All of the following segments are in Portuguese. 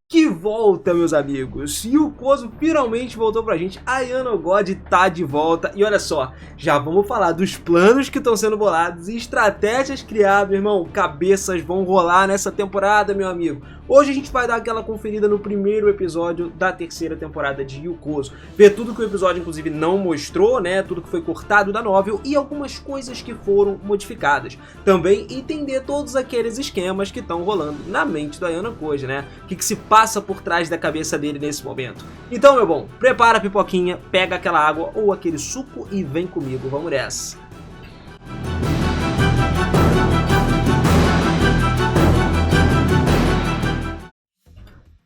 Que volta, meus amigos! E o Kozo finalmente voltou pra gente. A Ayano God tá de volta. E olha só, já vamos falar dos planos que estão sendo bolados e estratégias criadas, meu irmão. Cabeças vão rolar nessa temporada, meu amigo. Hoje a gente vai dar aquela conferida no primeiro episódio da terceira temporada de Yu Kozo. Ver tudo que o episódio, inclusive, não mostrou, né? Tudo que foi cortado da novel e algumas coisas que foram modificadas. Também entender todos aqueles esquemas que estão rolando na mente do Ayano God, né? O que se passa por trás da cabeça dele nesse momento. Então, meu bom, prepara a pipoquinha, pega aquela água ou aquele suco e vem comigo, vamos nessa.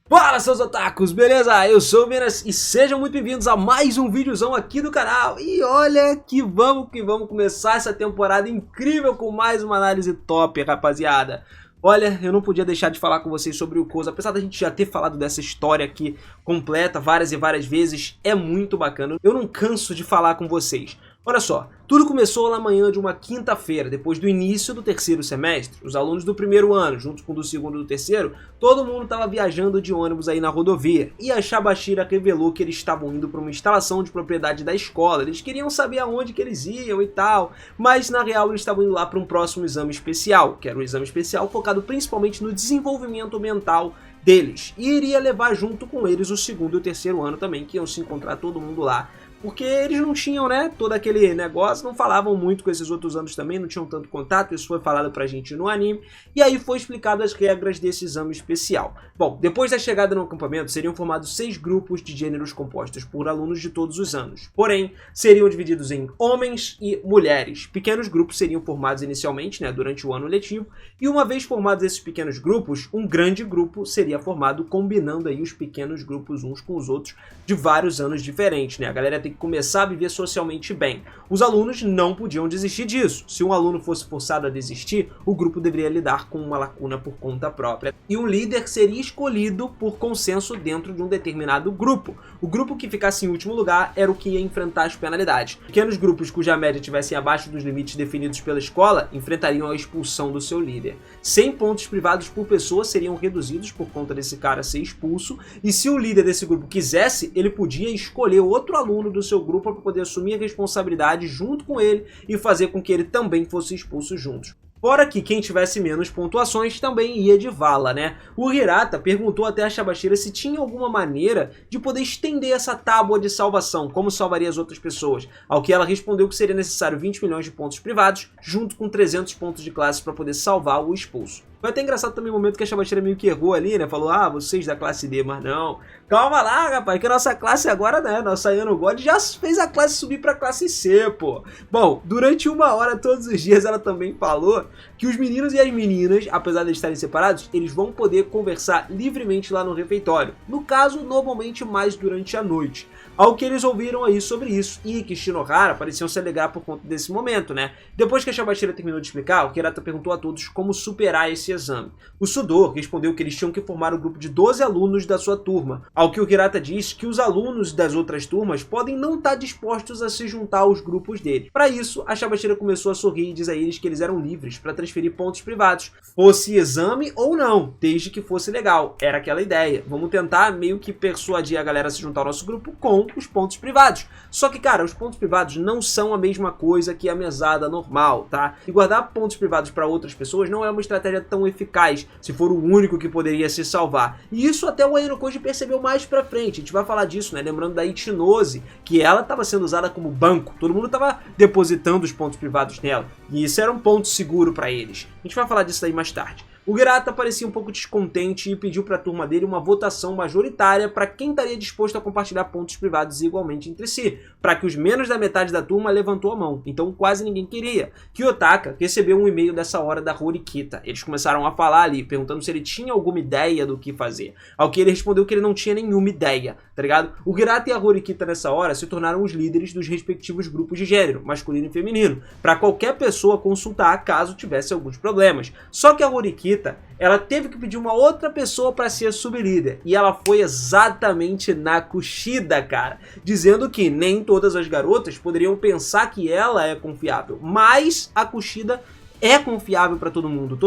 Fala, seus otakus, beleza? Eu sou o Minas e sejam muito bem-vindos a mais um videozão aqui do canal. E olha que vamos começar essa temporada incrível com mais uma análise top, rapaziada. Olha, eu não podia deixar de falar com vocês sobre o Kozo, apesar da gente já ter falado dessa história aqui completa várias e várias vezes, é muito bacana. Eu não canso de falar com vocês. Olha só, tudo começou na manhã de uma quinta-feira, depois do início do terceiro semestre. Os alunos do primeiro ano, junto com o do segundo e do terceiro, todo mundo estava viajando de ônibus aí na rodovia. E a Shabashira revelou que eles estavam indo para uma instalação de propriedade da escola. Eles queriam saber aonde que eles iam e tal, mas na real eles estavam indo lá para um próximo exame especial, que era um exame especial focado principalmente no desenvolvimento mental deles. E iria levar junto com eles o segundo e o terceiro ano também, que iam se encontrar todo mundo lá. Porque eles não tinham, né, todo aquele negócio, não falavam muito com esses outros anos também, não tinham tanto contato, isso foi falado pra gente no anime, e aí foi explicado as regras desse exame especial. Bom, depois da chegada no acampamento, seriam formados 6 grupos de gêneros compostos por alunos de todos os anos. Porém, seriam divididos em homens e mulheres. Pequenos grupos seriam formados inicialmente, né, durante o ano letivo, e uma vez formados esses pequenos grupos, um grande grupo seria formado, combinando aí os pequenos grupos uns com os outros de vários anos diferentes, né, a galera tem que começar a viver socialmente bem. Os alunos não podiam desistir disso. Se um aluno fosse forçado a desistir, o grupo deveria lidar com uma lacuna por conta própria. E um líder seria escolhido por consenso dentro de um determinado grupo. O grupo que ficasse em último lugar era o que ia enfrentar as penalidades. Pequenos grupos cuja média estivessem abaixo dos limites definidos pela escola enfrentariam a expulsão do seu líder. 100 pontos privados por pessoa seriam reduzidos por conta desse cara ser expulso, e se o líder desse grupo quisesse, ele podia escolher outro aluno do seu grupo para poder assumir a responsabilidade junto com ele e fazer com que ele também fosse expulso juntos. Fora que quem tivesse menos pontuações também ia de vala, né? O Hirata perguntou até a Shabashira se tinha alguma maneira de poder estender essa tábua de salvação, como salvaria as outras pessoas, ao que ela respondeu que seria necessário 20 milhões de pontos privados, junto com 300 pontos de classe para poder salvar o expulso. Foi até engraçado também o momento que a Shabashira meio que errou ali, né? Falou, vocês da classe D, mas não. Calma lá, rapaz, que a nossa classe agora, né? Nossa Ayano God já fez a classe subir pra classe C, pô. Bom, durante 1 hora todos os dias ela também falou que os meninos e as meninas, apesar de eles estarem separados, eles vão poder conversar livremente lá no refeitório. No caso, normalmente mais durante a noite. Ao que eles ouviram aí sobre isso, e que Shinohara pareciam se alegrar por conta desse momento, né? Depois que a Shabashira terminou de explicar, o Hirata perguntou a todos como superar esse exame. O Sudor respondeu que eles tinham que formar um grupo de 12 alunos da sua turma, ao que o Hirata disse que os alunos das outras turmas podem não estar dispostos a se juntar aos grupos dele. Para isso, a Shabashira começou a sorrir e diz a eles que eles eram livres para transferir pontos privados, fosse exame ou não, desde que fosse legal. Era aquela ideia. Vamos tentar meio que persuadir a galera a se juntar ao nosso grupo com os pontos privados. Só que, cara, os pontos privados não são a mesma coisa que a mesada normal, tá? E guardar pontos privados para outras pessoas não é uma estratégia tão eficaz, se for o único que poderia se salvar. E isso até o Ayano Koji percebeu mais pra frente. A gente vai falar disso, né? Lembrando da Ichinose, que ela estava sendo usada como banco. Todo mundo estava depositando os pontos privados nela. E isso era um ponto seguro para eles. A gente vai falar disso aí mais tarde. O Hirata parecia um pouco descontente e pediu para a turma dele uma votação majoritária para quem estaria disposto a compartilhar pontos privados igualmente entre si, para que os menos da metade da turma levantou a mão, então quase ninguém queria. Kiyotaka recebeu um e-mail dessa hora da Horikita. Eles começaram a falar ali, perguntando se ele tinha alguma ideia do que fazer, ao que ele respondeu que ele não tinha nenhuma ideia, tá ligado? O Hirata e a Horikita nessa hora se tornaram os líderes dos respectivos grupos de gênero, masculino e feminino, para qualquer pessoa consultar caso tivesse alguns problemas. Só que a Horikita, ela teve que pedir uma outra pessoa para ser sublíder, e ela foi exatamente na Kushida, cara, dizendo que nem todas as garotas poderiam pensar que ela é confiável, mas a Kushida é confiável para todo mundo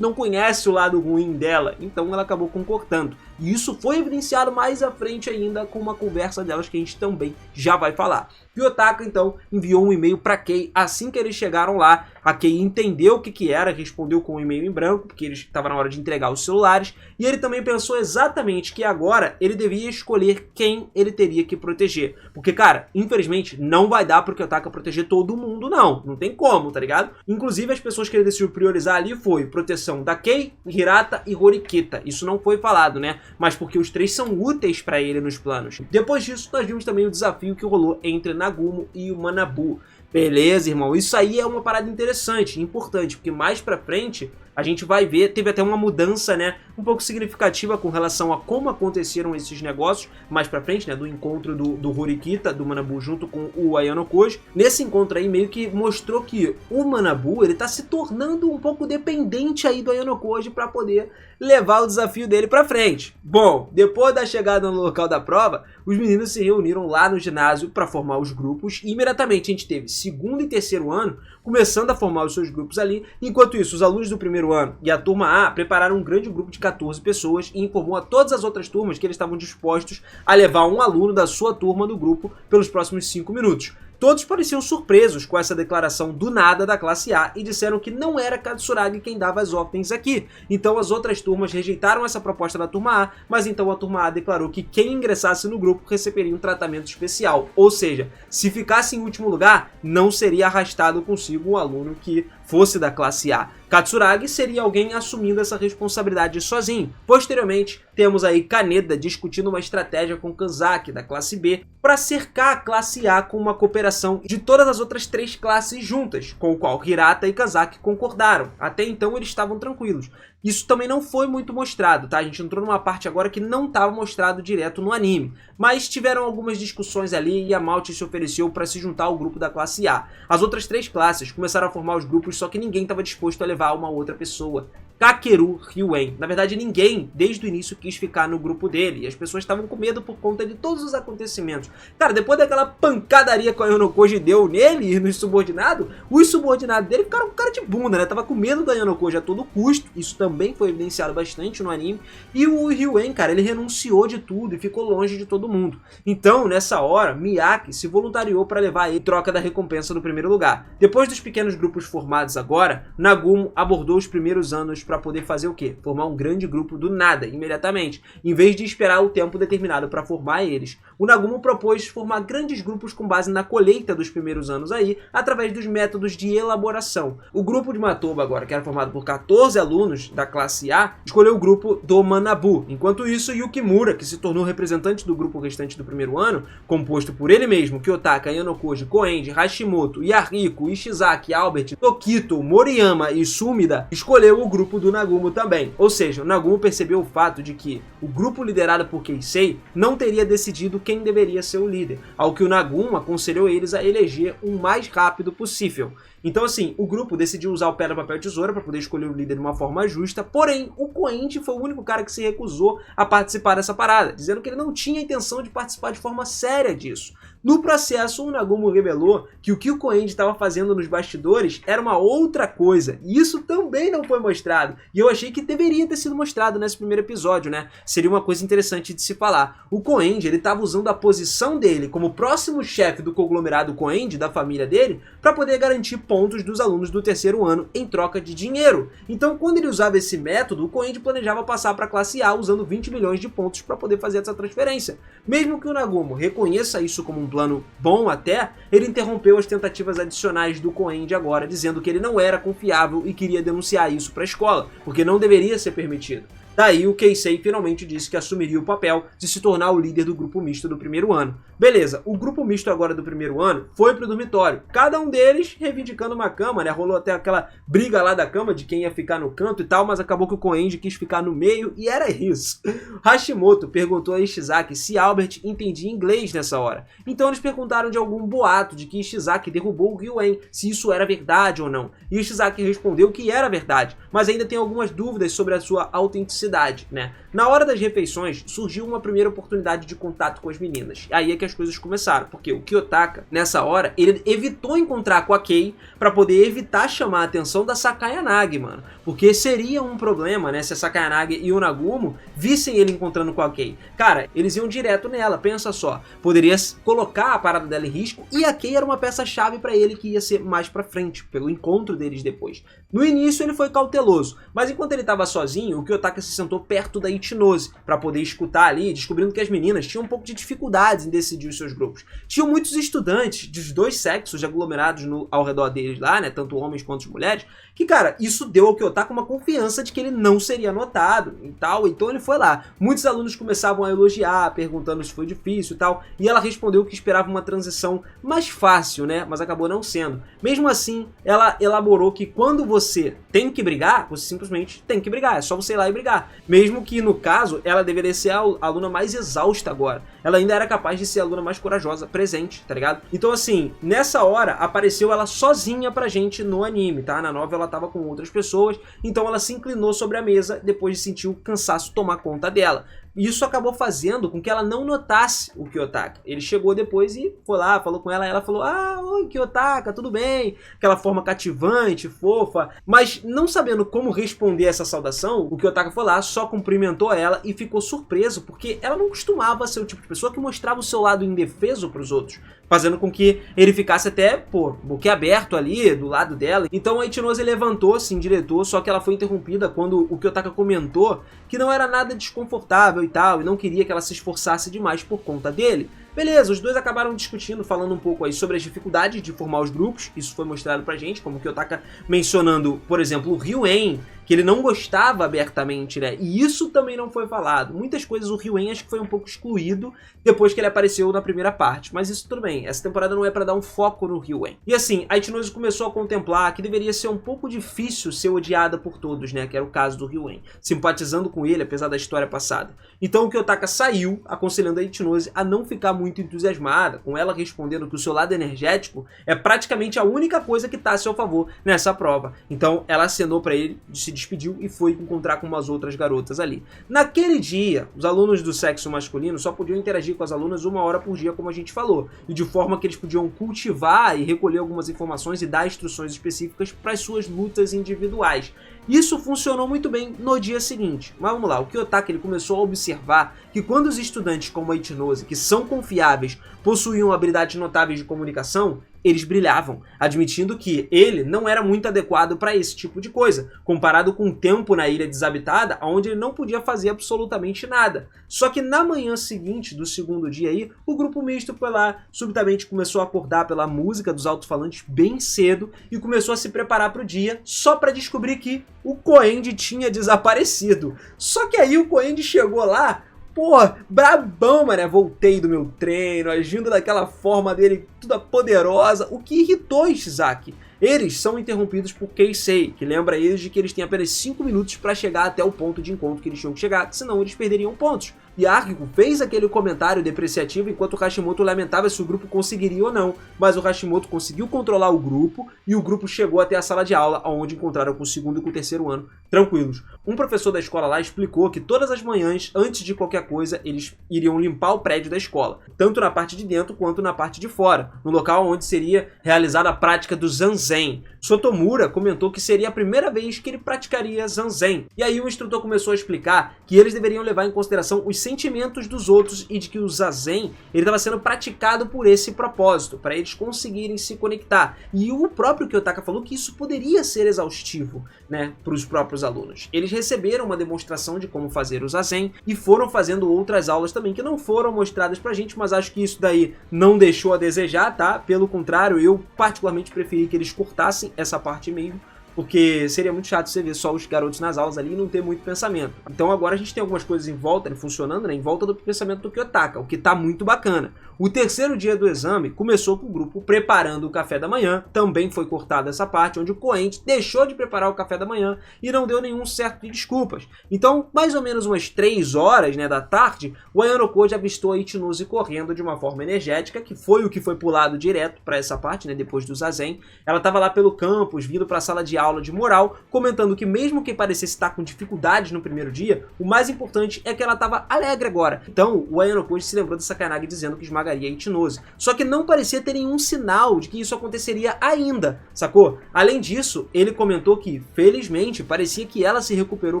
não conhece o lado ruim dela, então ela acabou concordando. E isso foi evidenciado mais à frente ainda com uma conversa delas que a gente também já vai falar. Gyotaka então enviou um e-mail para Kei assim que eles chegaram lá. A Kei entendeu o que era, respondeu com um e-mail em branco, porque eles estavam na hora de entregar os celulares, e ele também pensou exatamente que agora ele devia escolher quem ele teria que proteger. Porque, cara, infelizmente não vai dar pro Gyotaka proteger todo mundo, não tem como, tá ligado? Inclusive as pessoas que ele decidiu priorizar ali foi proteção da Kei, Hirata e Horikita. Isso não foi falado, né? Mas porque os três são úteis para ele nos planos. Depois disso, nós vimos também o desafio que rolou entre Nagumo e o Manabu. Beleza, irmão, isso aí é uma parada interessante, importante, porque mais pra frente a gente vai ver, teve até uma mudança, né, um pouco significativa com relação a como aconteceram esses negócios, mais pra frente, né, do encontro do Horikita, do Manabu junto com o Ayano Koji. Nesse encontro aí meio que mostrou que o Manabu, ele tá se tornando um pouco dependente aí do Ayano Koji pra poder levar o desafio dele pra frente. Bom, depois da chegada no local da prova, os meninos se reuniram lá no ginásio para formar os grupos e imediatamente a gente teve segundo e terceiro ano começando a formar os seus grupos ali. Enquanto isso, os alunos do primeiro ano e a turma A prepararam um grande grupo de 14 pessoas e informou a todas as outras turmas que eles estavam dispostos a levar um aluno da sua turma no grupo pelos próximos 5 minutos. Todos pareciam surpresos com essa declaração do nada da classe A e disseram que não era Katsuragi quem dava as ordens aqui. Então as outras turmas rejeitaram essa proposta da turma A, mas então a turma A declarou que quem ingressasse no grupo receberia um tratamento especial. Ou seja, se ficasse em último lugar, não seria arrastado consigo um aluno que fosse da classe A. Katsuragi seria alguém assumindo essa responsabilidade sozinho. Posteriormente, temos aí Kaneda discutindo uma estratégia com Kanzaki, da classe B, para cercar a classe A com uma cooperação de todas as outras 3 classes juntas, com o qual Hirata e Kanzaki concordaram. Até então eles estavam tranquilos. Isso também não foi muito mostrado, tá? A gente entrou numa parte agora que não estava mostrado direto no anime. Mas tiveram algumas discussões ali e a Malte se ofereceu para se juntar ao grupo da classe A. As outras 3 classes começaram a formar os grupos, só que ninguém estava disposto a levar uma outra pessoa. Kakeru Ryuen. Na verdade, ninguém, desde o início, quis ficar no grupo dele. E as pessoas estavam com medo por conta de todos os acontecimentos. Cara, depois daquela pancadaria que o Ayano Koji deu nele e nos subordinados, os subordinados dele ficaram com cara de bunda, né? Tava com medo do Ayano Koji a todo custo. Isso também foi evidenciado bastante no anime. E o Ryuen, cara, ele renunciou de tudo e ficou longe de todo mundo. Então, nessa hora, Miyake se voluntariou para levar ele em troca da recompensa do primeiro lugar. Depois dos pequenos grupos formados agora, Nagumo abordou os primeiros anos para poder fazer o quê? Formar um grande grupo do nada, imediatamente, em vez de esperar o tempo determinado para formar eles. O Nagumo propôs formar grandes grupos com base na colheita dos primeiros anos aí, através dos métodos de elaboração. O grupo de Matoba agora, que era formado por 14 alunos da classe A, escolheu o grupo do Manabu. Enquanto isso, Yukimura, que se tornou representante do grupo restante do primeiro ano, composto por ele mesmo, Gyotaka, Ayano Koji, Koenji, Hashimoto, Yahiko, Ishizaki, Albert, Tokito, Moriyama e Sumida, escolheu o grupo do Nagumo também. Ou seja, o Nagumo percebeu o fato de que o grupo liderado por Keisei não teria decidido quem deveria ser o líder, ao que o Nagumo aconselhou eles a eleger o mais rápido possível. Então assim, o grupo decidiu usar o pedra, papel e tesoura para poder escolher o líder de uma forma justa, porém o Koenji foi o único cara que se recusou a participar dessa parada, dizendo que ele não tinha intenção de participar de forma séria disso. No processo, o Nagumo revelou que o Koenji estava fazendo nos bastidores era uma outra coisa, e isso também não foi mostrado, e eu achei que deveria ter sido mostrado nesse primeiro episódio, né? Seria uma coisa interessante de se falar. O Koenji, ele estava usando a posição dele como próximo chefe do conglomerado Koenji, da família dele, para poder garantir pontos dos alunos do terceiro ano em troca de dinheiro. Então, quando ele usava esse método, o Koenji planejava passar para a classe A usando 20 milhões de pontos para poder fazer essa transferência. Mesmo que o Nagumo reconheça isso como um plano bom até, ele interrompeu as tentativas adicionais do Koenji agora, dizendo que ele não era confiável e queria denunciar isso para a escola, porque não deveria ser permitido. Daí o Keisei finalmente disse que assumiria o papel de se tornar o líder do grupo misto do primeiro ano. Beleza, o grupo misto agora do primeiro ano foi pro dormitório, cada um deles reivindicando uma cama, né? Rolou até aquela briga lá da cama de quem ia ficar no canto e tal, mas acabou que o Koenji quis ficar no meio e era isso. Hashimoto perguntou a Ishizaki se Albert entendia inglês nessa hora. Então eles perguntaram de algum boato de que Ishizaki derrubou o Ryuen, se isso era verdade ou não. E Ishizaki respondeu que era verdade, mas ainda tem algumas dúvidas sobre a sua autenticidade. universidade, né? Na hora das refeições, surgiu uma primeira oportunidade de contato com as meninas. Aí é que as coisas começaram, porque o Kiyotaka, nessa hora, ele evitou encontrar com a Kei pra poder evitar chamar a atenção da Sakayanagi, mano. Porque seria um problema, né, se a Sakayanagi e o Nagumo vissem ele encontrando com a Kei. Cara, eles iam direto nela, pensa só. Poderia colocar a parada dela em risco, e a Kei era uma peça-chave pra ele que ia ser mais pra frente, pelo encontro deles depois. No início ele foi cauteloso, mas enquanto ele estava sozinho, o Kiyotaka se sentou perto da Ichinose para poder escutar ali, descobrindo que as meninas tinham um pouco de dificuldades em decidir os seus grupos. Tinham muitos estudantes dos dois sexos aglomerados ao redor deles lá, né, tanto homens quanto mulheres, que, cara, isso deu ao Kiyotaka uma confiança de que ele não seria notado e tal, então ele foi lá. Muitos alunos começavam a elogiar, perguntando se foi difícil e tal, e ela respondeu que esperava uma transição mais fácil, né, mas acabou não sendo. Mesmo assim, ela elaborou que quando você tem que brigar, você simplesmente tem que brigar, é só você ir lá e brigar. Mesmo que, no caso, ela deveria ser a aluna mais exausta agora. Ela ainda era capaz de ser a aluna mais corajosa, presente, tá ligado? Então, assim, nessa hora, apareceu ela sozinha pra gente no anime, tá? Na novela ela tava com outras pessoas, então ela se inclinou sobre a mesa depois de sentir o cansaço tomar conta dela. Isso acabou fazendo com que ela não notasse o Kiyotaka. Ele chegou depois e foi lá, falou com ela, e ela falou: "Ah, oi Kiyotaka, tudo bem?" Aquela forma cativante, fofa. Mas não sabendo como responder essa saudação, o Kiyotaka foi lá, só cumprimentou ela e ficou surpreso, porque ela não costumava ser o tipo de pessoa que mostrava o seu lado indefeso para os outros, fazendo com que ele ficasse até, pô, boquiaberto ali, do lado dela. Então a Ichinose levantou, se endireitou, só que ela foi interrompida quando o Kiyotaka comentou que não era nada desconfortável e tal, e não queria que ela se esforçasse demais por conta dele. Beleza, os dois acabaram discutindo, falando um pouco aí sobre as dificuldades de formar os grupos. Isso foi mostrado pra gente, como o Kiyotaka mencionando, por exemplo, o Ryuen, que ele não gostava abertamente, né? E isso também não foi falado. Muitas coisas o Ryuen acho que foi um pouco excluído depois que ele apareceu na primeira parte. Mas isso tudo bem, essa temporada não é pra dar um foco no Ryuen. E assim, a Ichinose começou a contemplar que deveria ser um pouco difícil ser odiada por todos, né? Que era o caso do Ryuen, simpatizando com ele, apesar da história passada. Então o Kiyotaka saiu, aconselhando a Ichinose a não ficar muito entusiasmada, com ela respondendo que o seu lado energético é praticamente a única coisa que está a seu favor nessa prova. Então ela acenou para ele, se despediu e foi encontrar com umas outras garotas ali. Naquele dia, os alunos do sexo masculino só podiam interagir com as alunas 1 hora por dia, como a gente falou, e de forma que eles podiam cultivar e recolher algumas informações e dar instruções específicas para as suas lutas individuais. Isso funcionou muito bem no dia seguinte. Mas vamos lá, o Kiyotaka ele começou a observar que quando os estudantes como a Ichinose, que são confiáveis, possuíam habilidades notáveis de comunicação, eles brilhavam, admitindo que ele não era muito adequado para esse tipo de coisa, comparado com o tempo na ilha desabitada, onde ele não podia fazer absolutamente nada. Só que na manhã seguinte do segundo dia aí, o grupo misto foi lá, subitamente começou a acordar pela música dos alto-falantes bem cedo e começou a se preparar para o dia, só para descobrir que o Koenji tinha desaparecido. Só que aí o Koenji chegou lá, pô, brabão, mané, voltei do meu treino, agindo daquela forma dele, toda poderosa, o que irritou Ishizaki. Eles são interrompidos por Keisei, que lembra eles de que eles têm apenas 5 minutos para chegar até o ponto de encontro que eles tinham que chegar, senão eles perderiam pontos. E Akiko fez aquele comentário depreciativo enquanto o Hashimoto lamentava se o grupo conseguiria ou não, mas o Hashimoto conseguiu controlar o grupo e o grupo chegou até a sala de aula, onde encontraram com o segundo e com o terceiro ano, tranquilos. Um professor da escola lá explicou que todas as manhãs, antes de qualquer coisa, eles iriam limpar o prédio da escola, tanto na parte de dentro quanto na parte de fora, no local onde seria realizada a prática do Zanzen. Sotomura comentou que seria a primeira vez que ele praticaria Zanzen. E aí o instrutor começou a explicar que eles deveriam levar em consideração os sentimentos dos outros e de que o Zazen estava sendo praticado por esse propósito, para eles conseguirem se conectar. E o próprio Kiyotaka falou que isso poderia ser exaustivo, né, para os próprios alunos. Eles receberam uma demonstração de como fazer o Zazen e foram fazendo outras aulas também que não foram mostradas pra gente, mas acho que isso daí não deixou a desejar, tá? Pelo contrário, eu particularmente preferi que eles cortassem essa parte mesmo, porque seria muito chato você ver só os garotos nas aulas ali e não ter muito pensamento. Então agora a gente tem algumas coisas em volta, né, funcionando, né, em volta do pensamento do Kiyotaka, o que tá muito bacana. O terceiro dia do exame começou com o grupo preparando o café da manhã, também foi cortada essa parte, onde o Koenji deixou de preparar o café da manhã e não deu nenhum certo de desculpas. Então, mais ou menos umas 3 horas, né, da tarde, o Ayano já avistou a Ichinose correndo de uma forma energética, que foi o que foi pulado direto para essa parte, né, depois do Zazen. Ela estava lá pelo campus, vindo para a sala de aula, aula de moral, comentando que mesmo que parecesse estar com dificuldades no primeiro dia, o mais importante é que ela estava alegre agora. Então o Ayano Koji se lembrou da Sakayanagi dizendo que esmagaria a Ichinose, só que não parecia ter nenhum sinal de que isso aconteceria ainda, sacou? Além disso, ele comentou que, felizmente, parecia que ela se recuperou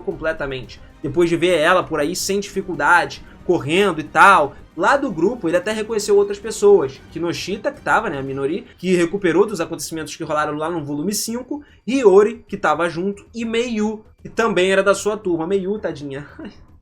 completamente, depois de ver ela por aí sem dificuldade, correndo e tal. Lá do grupo, ele até reconheceu outras pessoas. Kinoshita, que tava, né, a Minori, que recuperou dos acontecimentos que rolaram lá no volume 5, Hiyori, que tava junto, e Meiyu, que também era da sua turma. Meiyu, tadinha,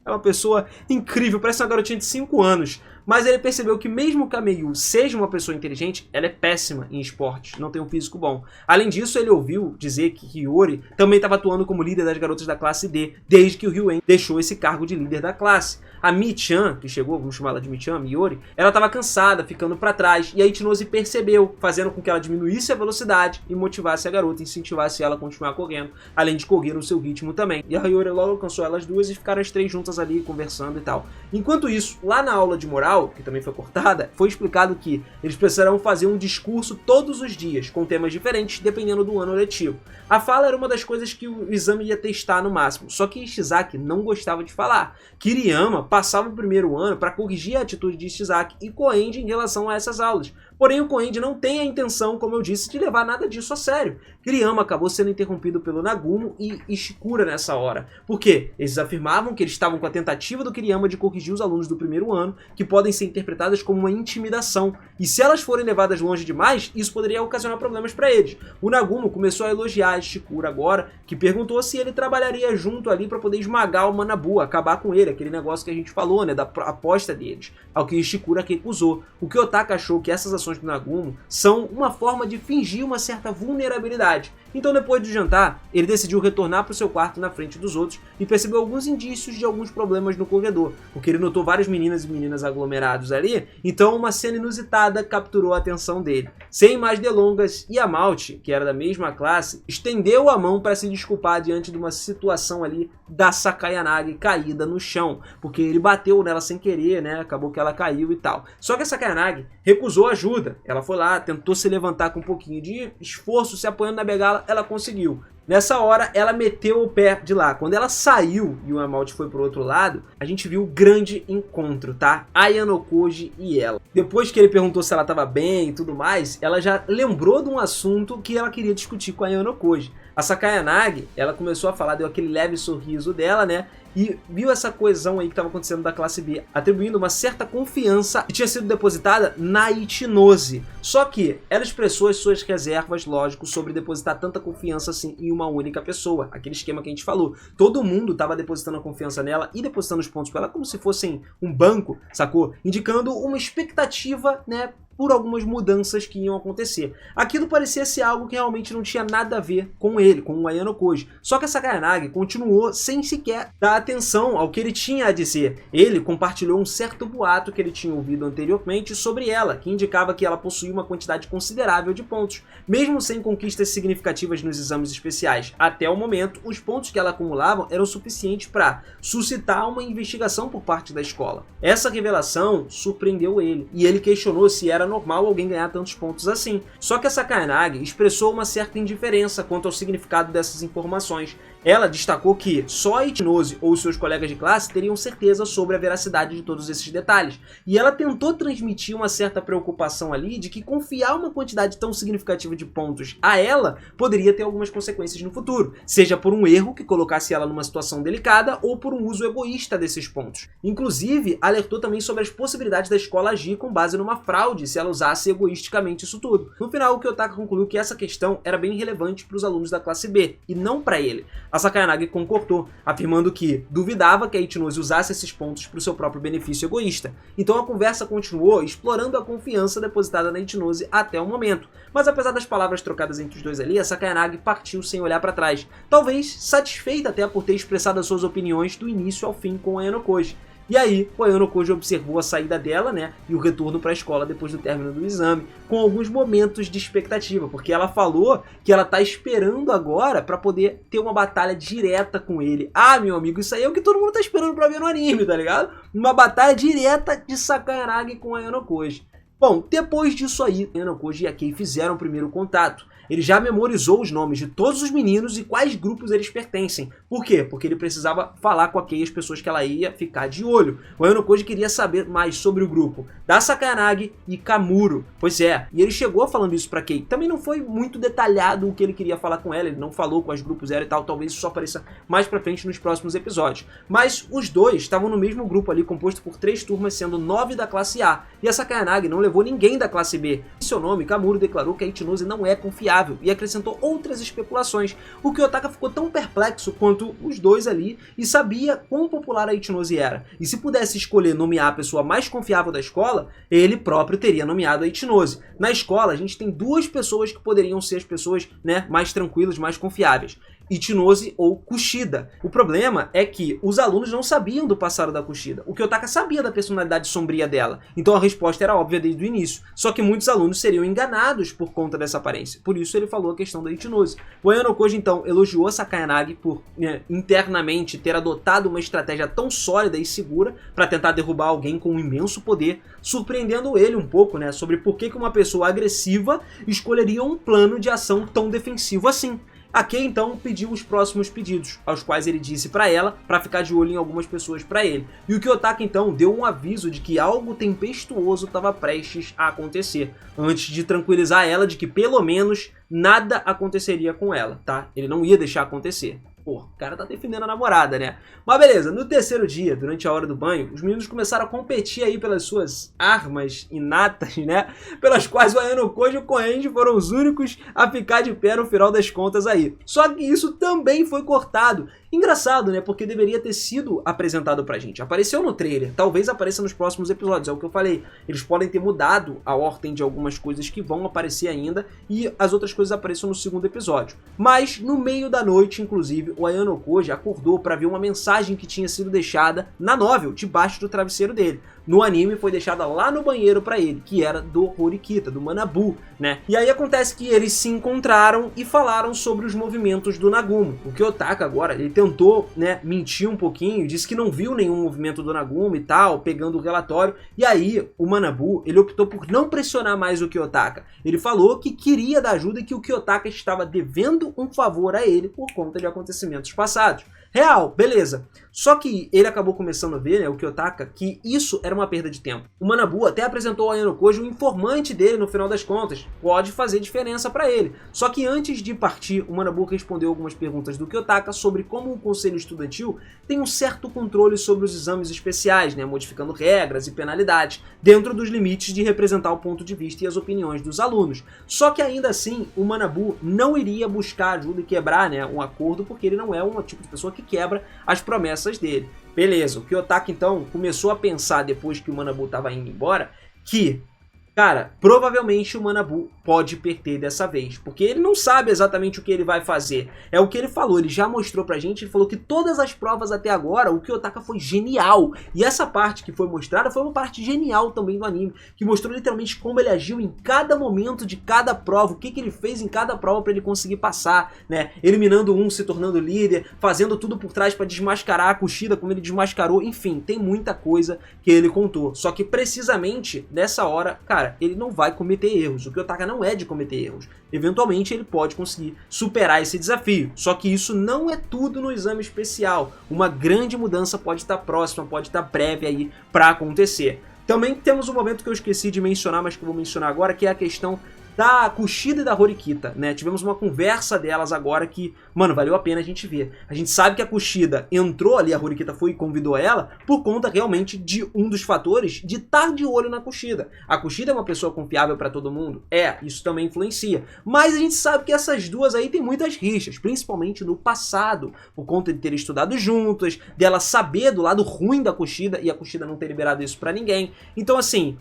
é uma pessoa incrível, parece uma garotinha de 5 anos. Mas ele percebeu que mesmo que a Meiyu seja uma pessoa inteligente, ela é péssima em esportes, não tem um físico bom. Além disso, ele ouviu dizer que Hiyori também estava atuando como líder das garotas da classe D, desde que o Ryuen deixou esse cargo de líder da classe. A Mi-chan, que chegou, vamos chamar ela de Mi-chan, Miyori, ela estava cansada, ficando para trás, e a Ichinose percebeu, fazendo com que ela diminuísse a velocidade e motivasse a garota, incentivasse ela a continuar correndo, além de correr no seu ritmo também. E a Hiyori logo alcançou elas duas e ficaram as três juntas ali, conversando e tal. Enquanto isso, lá na aula de moral, que também foi cortada, foi explicado que eles precisarão fazer um discurso todos os dias, com temas diferentes, dependendo do ano letivo. A fala era uma das coisas que o exame ia testar no máximo, só que Ishizaki não gostava de falar. Kiriyama passava o primeiro ano para corrigir a atitude de Ishizaki e Koenji em relação a essas aulas. Porém, o Koenji não tem a intenção, como eu disse, de levar nada disso a sério. Kiriyama acabou sendo interrompido pelo Nagumo e Ishikura nessa hora. Por quê? Eles afirmavam que eles estavam com a tentativa do Kiriyama de corrigir os alunos do primeiro ano, que podem ser interpretadas como uma intimidação. E se elas forem levadas longe demais, isso poderia ocasionar problemas para eles. O Nagumo começou a elogiar Ishikura agora, que perguntou se ele trabalharia junto ali para poder esmagar o Manabu, acabar com ele, aquele negócio que a gente falou, né, da aposta deles. Ao que Ishikura recusou. O que Otaka achou que essas ações do Nagumo são uma forma de fingir uma certa vulnerabilidade. Então, depois do jantar, ele decidiu retornar para o seu quarto na frente dos outros e percebeu alguns indícios de alguns problemas no corredor, porque ele notou várias meninas e meninas aglomerados ali, então uma cena inusitada capturou a atenção dele. Sem mais delongas, Yamauchi, que era da mesma classe, estendeu a mão para se desculpar diante de uma situação ali da Sakayanagi caída no chão, porque ele bateu nela sem querer, né? Acabou que ela caiu e tal. Só que a Sakayanagi recusou ajuda. Ela foi lá, tentou se levantar com um pouquinho de esforço, se apoiando na bengala, ela conseguiu. Nessa hora, ela meteu o pé de lá. Quando ela saiu e o Yamauchi foi pro outro lado, a gente viu o grande encontro, tá? Ayano Koji e ela. Depois que ele perguntou se ela estava bem e tudo mais, ela já lembrou de um assunto que ela queria discutir com a Ayano Koji. A Sakayanagi, ela começou a falar, deu aquele leve sorriso dela, né? E viu essa coesão aí que estava acontecendo da classe B, atribuindo uma certa confiança que tinha sido depositada na Ichinose. Só que ela expressou as suas reservas, lógico, sobre depositar tanta confiança assim em uma única pessoa. Aquele esquema que a gente falou. Todo mundo estava depositando a confiança nela e depositando os pontos para ela como se fossem um banco, sacou? Indicando uma expectativa, né, por algumas mudanças que iam acontecer. Aquilo parecia ser algo que realmente não tinha nada a ver com ele, com o Ayano Koji. Só que a Sakayanagi continuou sem sequer dar atenção ao que ele tinha a dizer. Ele compartilhou um certo boato que ele tinha ouvido anteriormente sobre ela, que indicava que ela possuía uma quantidade considerável de pontos, mesmo sem conquistas significativas nos exames especiais. Até o momento, os pontos que ela acumulava eram suficientes para suscitar uma investigação por parte da escola. Essa revelação surpreendeu ele, e ele questionou se era normal alguém ganhar tantos pontos assim. Só que a Sakayanagi expressou uma certa indiferença quanto ao significado dessas informações. Ela destacou que só a Ichinose ou seus colegas de classe teriam certeza sobre a veracidade de todos esses detalhes. E ela tentou transmitir uma certa preocupação ali de que confiar uma quantidade tão significativa de pontos a ela poderia ter algumas consequências no futuro, seja por um erro que colocasse ela numa situação delicada ou por um uso egoísta desses pontos. Inclusive, alertou também sobre as possibilidades da escola agir com base numa fraude se ela usasse egoisticamente isso tudo. No final, o Kiyotaka concluiu que essa questão era bem relevante para os alunos da classe B, e não para ele. A Sakayanagi concordou, afirmando que duvidava que a Ichinose usasse esses pontos para o seu próprio benefício egoísta. Então a conversa continuou explorando a confiança depositada na Ichinose até o momento. Mas apesar das palavras trocadas entre os dois ali, a Sakayanagi partiu sem olhar para trás, talvez satisfeita até por ter expressado as suas opiniões do início ao fim com a Ayano Koji. E aí, o Ayano Koji observou a saída dela, né, e o retorno para a escola depois do término do exame, com alguns momentos de expectativa, porque ela falou que ela tá esperando agora para poder ter uma batalha direta com ele. Ah, meu amigo, isso aí é o que todo mundo tá esperando para ver no anime, tá ligado? Uma batalha direta de Sakayanagi com Ayano Koji. Bom, depois disso aí, Ayanokoji e a Kei fizeram o primeiro contato. Ele já memorizou os nomes de todos os meninos e quais grupos eles pertencem. Por quê? Porque ele precisava falar com a Kei as pessoas que ela ia ficar de olho. O Ayanokoji queria saber mais sobre o grupo da Sakayanagi e Kamuro. Pois é, e ele chegou falando isso pra Kei. Também não foi muito detalhado o que ele queria falar com ela, ele não falou quais grupos eram e tal, talvez isso só apareça mais pra frente nos próximos episódios. Mas os dois estavam no mesmo grupo ali, composto por 3 turmas, sendo 9 da classe A. E a Sakayanagi não levou ninguém da classe B. Em seu nome, Kamuro declarou que a Ichinose não é confiável e acrescentou outras especulações. O Kiyotaka ficou tão perplexo quanto os dois ali e sabia quão popular a Ichinose era. E se pudesse escolher nomear a pessoa mais confiável da escola, ele próprio teria nomeado a Ichinose. Na escola, a gente tem 2 pessoas que poderiam ser as pessoas, né, mais tranquilas, mais confiáveis. Ichinose ou Kushida. O problema é que os alunos não sabiam do passado da Kushida. O Kiyotaka sabia da personalidade sombria dela, então a resposta era óbvia desde o início. Só que muitos alunos seriam enganados por conta dessa aparência. Por isso ele falou a questão da Ichinose. O Ayanokoji então elogiou a Sakayanagi por internamente ter adotado uma estratégia tão sólida e segura para tentar derrubar alguém com um imenso poder, surpreendendo ele um pouco, né, sobre por que uma pessoa agressiva escolheria um plano de ação tão defensivo assim. A Kei então pediu os próximos pedidos, aos quais ele disse para ela para ficar de olho em algumas pessoas para ele. E o Kiyotaka então deu um aviso de que algo tempestuoso estava prestes a acontecer, antes de tranquilizar ela de que pelo menos nada aconteceria com ela, tá? Ele não ia deixar acontecer. Pô, o cara tá defendendo a namorada, né? Mas beleza, no terceiro dia, durante a hora do banho, os meninos começaram a competir aí pelas suas armas inatas, né? Pelas quais o Ayanokoji e o Koenji foram os únicos a ficar de pé no final das contas aí. Só que isso também foi cortado. Engraçado, né? Porque deveria ter sido apresentado pra gente. Apareceu no trailer, talvez apareça nos próximos episódios, é o que eu falei. Eles podem ter mudado a ordem de algumas coisas que vão aparecer ainda e as outras coisas apareçam no segundo episódio. Mas no meio da noite, inclusive, o Ayanokoji acordou para ver uma mensagem que tinha sido deixada na novel, debaixo do travesseiro dele. No anime foi deixada lá no banheiro para ele, que era do Horikita, do Manabu, né? E aí acontece que eles se encontraram e falaram sobre os movimentos do Nagumo. O Kiyotaka agora, ele tentou, né, mentir um pouquinho, disse que não viu nenhum movimento do Nagumo e tal, pegando o relatório. E aí o Manabu, ele optou por não pressionar mais o Kiyotaka. Ele falou que queria dar ajuda e que o Kiyotaka estava devendo um favor a ele por conta de acontecimentos passados. Real, beleza. Só que ele acabou começando a ver, né, o Kiyotaka, que isso era uma perda de tempo. O Manabu até apresentou ao Ayanokoji o informante dele no final das contas. Pode fazer diferença para ele. Só que antes de partir, o Manabu respondeu algumas perguntas do Kiyotaka sobre como o conselho estudantil tem um certo controle sobre os exames especiais, né, modificando regras e penalidades, dentro dos limites de representar o ponto de vista e as opiniões dos alunos. Só que ainda assim, o Manabu não iria buscar ajuda e quebrar, né, um acordo, porque ele não é um tipo de pessoa que quebra as promessas dele. Beleza, o Kiyotaka então começou a pensar, depois que o Manabu estava indo embora, que, cara, provavelmente o Manabu pode perder dessa vez, porque ele não sabe exatamente o que ele vai fazer. É o que ele falou, ele já mostrou pra gente, ele falou que todas as provas até agora, o Kiyotaka foi genial. E essa parte que foi mostrada foi uma parte genial também do anime, que mostrou literalmente como ele agiu em cada momento de cada prova, o que ele fez em cada prova pra ele conseguir passar, né? Eliminando um, se tornando líder, fazendo tudo por trás pra desmascarar a Kushida, como ele desmascarou, enfim, tem muita coisa que ele contou. Só que precisamente nessa hora, cara, ele não vai cometer erros. O Kiyotaka não é de cometer erros. Eventualmente ele pode conseguir superar esse desafio. Só que isso não é tudo no exame especial. Uma grande mudança pode estar próxima, pode estar breve aí para acontecer. Também temos um momento que eu esqueci de mencionar, mas que eu vou mencionar agora, que é a questão da Kushida e da Horikita, né? Tivemos uma conversa delas agora que, mano, valeu a pena a gente ver. A gente sabe que a Kushida entrou ali, a Horikita foi e convidou ela por conta realmente de um dos fatores de estar de olho na Kushida. A Kushida é uma pessoa confiável pra todo mundo? É, isso também influencia. Mas a gente sabe que essas duas aí tem muitas rixas, principalmente no passado, por conta de terem estudado juntas, dela saber do lado ruim da Kushida e a Kushida não ter liberado isso pra ninguém. Então, assim,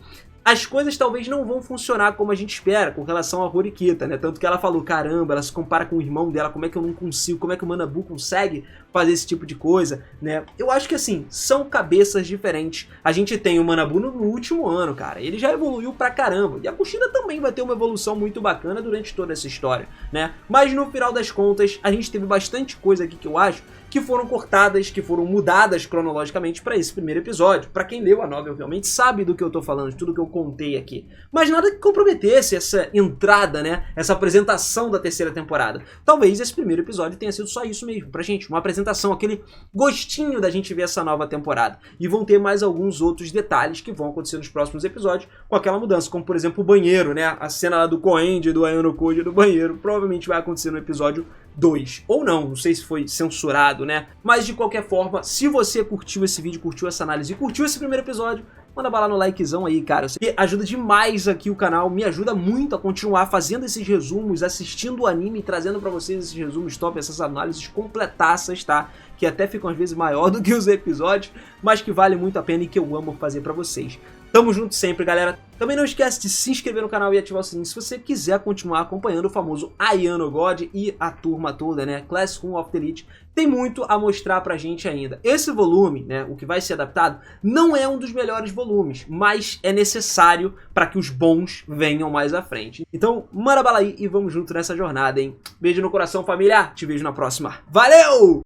as coisas talvez não vão funcionar como a gente espera com relação a Horikita, né? Tanto que ela falou, caramba, ela se compara com o irmão dela, como é que eu não consigo, como é que o Manabu consegue fazer esse tipo de coisa, né? Eu acho que assim, são cabeças diferentes. A gente tem o Manabu no último ano, cara, ele já evoluiu pra caramba, e a Kushina também vai ter uma evolução muito bacana durante toda essa história, né? Mas no final das contas, a gente teve bastante coisa aqui que eu acho que foram cortadas, que foram mudadas cronologicamente para esse primeiro episódio. Para quem leu a novel, realmente sabe do que eu tô falando, de tudo que eu contei aqui. Mas nada que comprometesse essa entrada, né? Essa apresentação da terceira temporada. Talvez esse primeiro episódio tenha sido só isso mesmo, pra gente. Uma apresentação, aquele gostinho da gente ver essa nova temporada. E vão ter mais alguns outros detalhes que vão acontecer nos próximos episódios com aquela mudança. Como, por exemplo, o banheiro, né? A cena lá do Koenji, do Ayano Koji do banheiro, provavelmente vai acontecer no episódio 2. Ou não sei se foi censurado, né? Mas de qualquer forma, se você curtiu esse vídeo, curtiu essa análise e curtiu esse primeiro episódio, manda bala no likezão aí, cara. Isso ajuda demais aqui o canal, me ajuda muito a continuar fazendo esses resumos, assistindo o anime e trazendo pra vocês esses resumos top, essas análises completaças, tá? Que até ficam às vezes maior do que os episódios, mas que vale muito a pena e que eu amo fazer pra vocês. Tamo junto sempre, galera. Também não esquece de se inscrever no canal e ativar o sininho se você quiser continuar acompanhando o famoso Ayano God e a turma toda, né? Class 1 of the Elite. Tem muito a mostrar pra gente ainda. Esse volume, né, o que vai ser adaptado, não é um dos melhores volumes, mas é necessário para que os bons venham mais à frente. Então, manda bala aí e vamos junto nessa jornada, hein? Beijo no coração, família. Te vejo na próxima. Valeu!